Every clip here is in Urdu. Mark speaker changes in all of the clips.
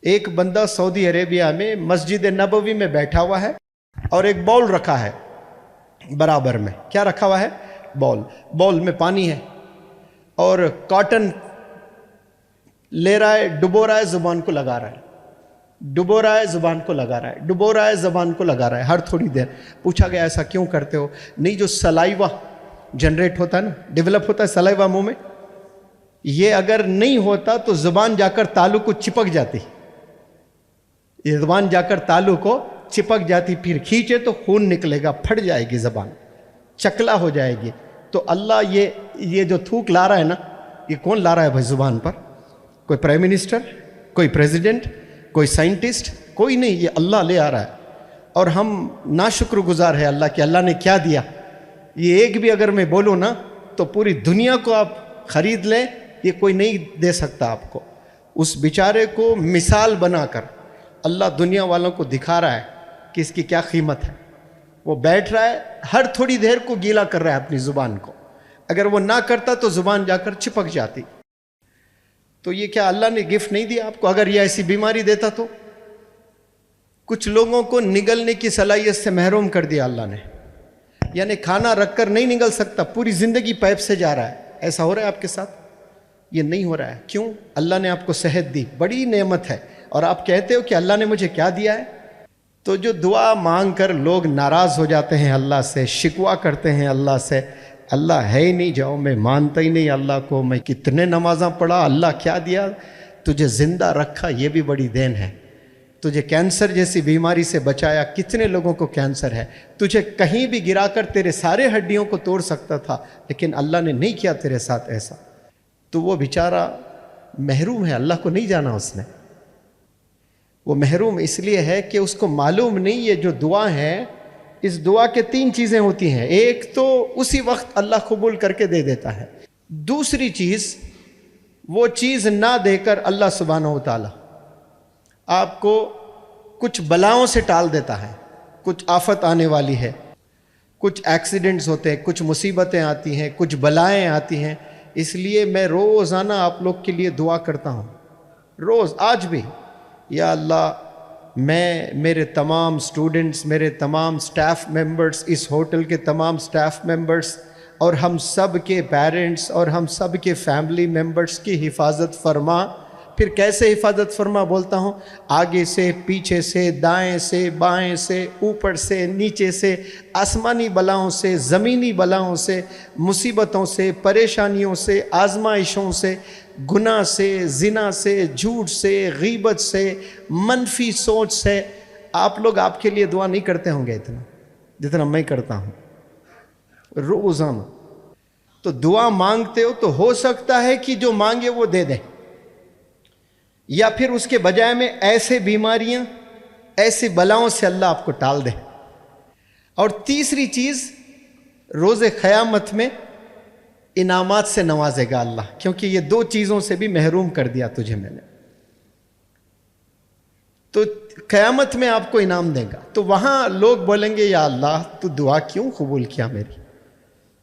Speaker 1: ایک بندہ سعودی عربیہ میں مسجد نبوی میں بیٹھا ہوا ہے اور ایک باؤل رکھا ہے برابر میں. کیا رکھا ہوا ہے؟ باؤل میں پانی ہے اور کاٹن لے رہا ہے, ڈبو رہا ہے, زبان کو لگا رہا ہے, ڈبو رہا ہے, زبان کو لگا رہا ہے, ڈبو رہا ہے, زبان کو لگا رہا ہے ہر تھوڑی دیر. پوچھا گیا ایسا کیوں کرتے ہو؟ نہیں, جو سلائیوا جنریٹ ہوتا ہے نا, ڈیولپ ہوتا ہے سلائیوا منہ میں, یہ اگر نہیں ہوتا تو زبان جا کر تالو کو چپک جاتی, یہ زبان جا کر تالو کو چپک جاتی, پھر کھینچے تو خون نکلے گا, پھٹ جائے گی زبان, چکلا ہو جائے گی. تو اللہ یہ جو تھوک لا رہا ہے نا, یہ کون لا رہا ہے بھائی زبان پر؟ کوئی پرائم منسٹر, کوئی پریزیڈنٹ, کوئی سائنٹسٹ, کوئی نہیں, یہ اللہ لے آ رہا ہے. اور ہم ناشکر گزار ہے اللہ کہ اللہ نے کیا دیا. یہ ایک بھی اگر میں بولوں نا تو پوری دنیا کو آپ خرید لیں, یہ کوئی نہیں دے سکتا آپ کو. اس بیچارے کو مثال بنا کر اللہ دنیا والوں کو دکھا رہا ہے کہ اس کی کیا قیمت ہے. وہ بیٹھ رہا ہے, ہر تھوڑی دیر کو گیلا کر رہا ہے اپنی زبان کو, اگر وہ نہ کرتا تو زبان جا کر چپک جاتی. تو یہ کیا اللہ نے گفٹ نہیں دیا آپ کو؟ اگر یہ ایسی بیماری دیتا تو کچھ لوگوں کو نگلنے کی صلاحیت سے محروم کر دیا اللہ نے, یعنی کھانا رکھ کر نہیں نگل سکتا, پوری زندگی پائپ سے جا رہا ہے. ایسا ہو رہا ہے آپ کے ساتھ؟ یہ نہیں ہو رہا ہے. کیوں؟ اللہ نے آپ کو صحت دی, بڑی نعمت ہے, اور آپ کہتے ہو کہ اللہ نے مجھے کیا دیا ہے. تو جو دعا مانگ کر لوگ ناراض ہو جاتے ہیں اللہ سے, شکوہ کرتے ہیں اللہ سے, اللہ ہے ہی نہیں, جاؤ میں مانتا ہی نہیں اللہ کو, میں کتنے نمازاں پڑھا, اللہ کیا دیا تجھے, زندہ رکھا, یہ بھی بڑی دین ہے. تجھے کینسر جیسی بیماری سے بچایا, کتنے لوگوں کو کینسر ہے, تجھے کہیں بھی گرا کر تیرے سارے ہڈیوں کو توڑ سکتا تھا, لیکن اللہ نے نہیں کیا تیرے ساتھ ایسا. تو وہ بیچارہ محروم ہے, اللہ کو نہیں جانا اس نے. وہ محروم اس لیے ہے کہ اس کو معلوم نہیں یہ جو دعا ہے, اس دعا کے 3 چیزیں ہوتی ہیں. ایک تو اسی وقت اللہ قبول کر کے دے دیتا ہے. دوسری چیز, وہ چیز نہ دے کر اللہ سبحانہ و تعالی آپ کو کچھ بلاؤں سے ٹال دیتا ہے. کچھ آفت آنے والی ہے, کچھ ایکسیڈنٹس ہوتے ہیں, کچھ مصیبتیں آتی ہیں, کچھ بلائیں آتی ہیں. اس لیے میں روزانہ آپ لوگ کے لیے دعا کرتا ہوں, روز, آج بھی. یا اللہ, میں, میرے تمام سٹوڈنٹس, میرے تمام سٹاف ممبرز, اس ہوٹل کے تمام سٹاف ممبرز, اور ہم سب کے پیرنٹس, اور ہم سب کے فیملی ممبرز کی حفاظت فرما. پھر کیسے حفاظت فرما بولتا ہوں؟ آگے سے, پیچھے سے, دائیں سے, بائیں سے, اوپر سے, نیچے سے, آسمانی بلاؤں سے, زمینی بلاؤں سے, مصیبتوں سے, پریشانیوں سے, آزمائشوں سے, گناہ سے, زنا سے, جھوٹ سے, غیبت سے, منفی سوچ سے. آپ لوگ آپ کے لیے دعا نہیں کرتے ہوں گے اتنا جتنا میں کرتا ہوں روزانہ. تو دعا مانگتے ہو تو ہو سکتا ہے کہ جو مانگے وہ دے دیں, یا پھر اس کے بجائے میں ایسے بیماریاں, ایسی بلاؤں سے اللہ آپ کو ٹال دے. اور تیسری چیز, روز قیامت میں انعامات سے نوازے گا اللہ, کیونکہ یہ 2 چیزوں سے بھی محروم کر دیا تجھے میں نے. تو قیامت میں آپ کو انعام دے گا. تو وہاں لوگ بولیں گے یا اللہ تو دعا کیوں قبول کیا میری,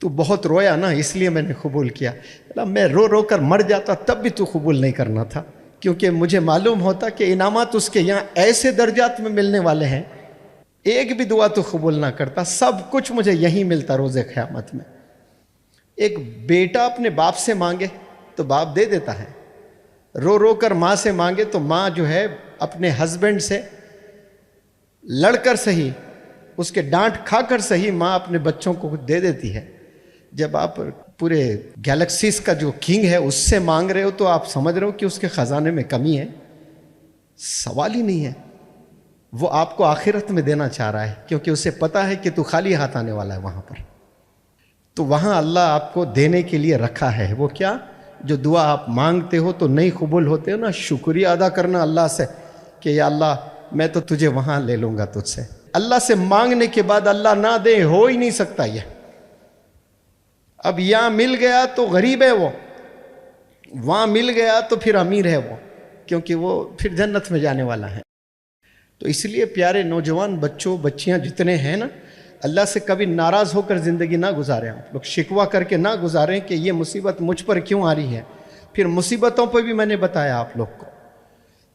Speaker 1: تو بہت رویا نا اس لیے میں نے قبول کیا. میں رو رو کر مر جاتا تب بھی تو قبول نہیں کرنا تھا, کیونکہ مجھے معلوم ہوتا کہ انعامات اس کے یہاں ایسے درجات میں ملنے والے ہیں, ایک بھی دعا تو قبول نہ کرتا, سب کچھ مجھے یہیں ملتا روز قیامت میں. ایک بیٹا اپنے باپ سے مانگے تو باپ دے دیتا ہے, رو رو کر ماں سے مانگے تو ماں جو ہے اپنے ہسبینڈ سے لڑ کر صحیح, اس کے ڈانٹ کھا کر صحیح, ماں اپنے بچوں کو دے دیتی ہے. جب آپ پورے گیلیکسیز کا جو کنگ ہے اس سے مانگ رہے ہو تو آپ سمجھ رہے ہو کہ اس کے خزانے میں کمی ہے؟ سوال ہی نہیں ہے. وہ آپ کو آخرت میں دینا چاہ رہا ہے, کیونکہ اسے پتا ہے کہ تو خالی ہاتھ آنے والا ہے وہاں پر. تو وہاں اللہ آپ کو دینے کے لیے رکھا ہے. وہ کیا؟ جو دعا آپ مانگتے ہو تو نہیں قبول ہوتے ہو نا, شکریہ ادا کرنا اللہ سے کہ یا اللہ میں تو تجھے وہاں لے لوں گا تجھ سے. اللہ سے مانگنے کے بعد اللہ نہ دے, ہو ہی نہیں سکتا یہ. اب یہاں مل گیا تو غریب ہے وہ, وہاں مل گیا تو پھر امیر ہے وہ, کیونکہ وہ پھر جنت میں جانے والا ہے. تو اس لیے پیارے نوجوان بچوں, بچیاں جتنے ہیں نا, اللہ سے کبھی ناراض ہو کر زندگی نہ گزاریں. آپ لوگ شکوہ کر کے نہ گزاریں کہ یہ مصیبت مجھ پر کیوں آ رہی ہے. پھر مصیبتوں پہ بھی میں نے بتایا آپ لوگ کو,